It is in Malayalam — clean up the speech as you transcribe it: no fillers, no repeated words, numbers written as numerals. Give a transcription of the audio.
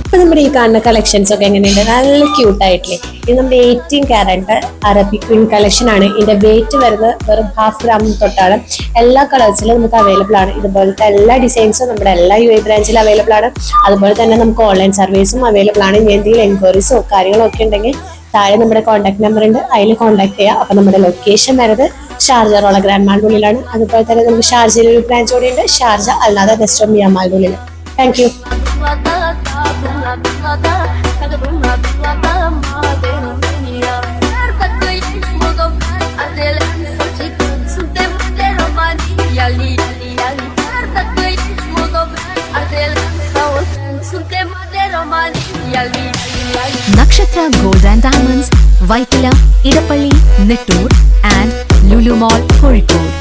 ഇപ്പൊ നമ്മുടെ ഈ കാണുന്ന കളക്ഷൻസ് ഒക്കെ എങ്ങനെയുണ്ട്? നല്ല ക്യൂട്ടായിട്ടില്ലേ? ഇത് നമ്മുടെ 18 കാരറ്റ് അറബിക് ക്വീൻ കളക്ഷൻ ആണ്. ഇതിന്റെ വെയിറ്റ് വരുന്നത് വെറും 1/2 ഗ്രാം തൊട്ടാണ്. എല്ലാ കളേഴ്സിലും നമുക്ക് അവൈലബിൾ ആണ്. ഇതുപോലത്തെ എല്ലാ ഡിസൈൻസും നമ്മുടെ എല്ലാ UAE ബ്രാഞ്ചിലും അവൈലബിൾ ആണ്. അതുപോലെ തന്നെ നമുക്ക് ഓൺലൈൻ സർവീസും അവൈലബിൾ ആണ്. ഇനി എന്തെങ്കിലും എൻക്വയറീസോ കാര്യങ്ങളോ ഒക്കെ ഉണ്ടെങ്കിൽ താഴെ നമ്മുടെ കോൺടാക്ട് നമ്പർ ഉണ്ട്, അതിൽ കോൺടാക്ട് ചെയ്യുക. അപ്പൊ നമ്മുടെ ലൊക്കേഷൻ വരുന്നത് ഷാർജ റോള ഗ്രാൻഡ് മാളിന്റെ ഉള്ളിലാണ്. അതുപോലെ തന്നെ നമുക്ക് ഷാർജയിൽ ഒരു ബ്രാഞ്ച് കൂടി ഉണ്ട്, ഷാർജ അല്ലാതെ റെസ്റ്റോറന്റ് മിയാമാളിന്റെ ഉള്ളിൽ. Thank you. Nakshatra Gold and Diamonds, Vaitila, Idapalli, Nittur and Lulu Mall, Kozhikode.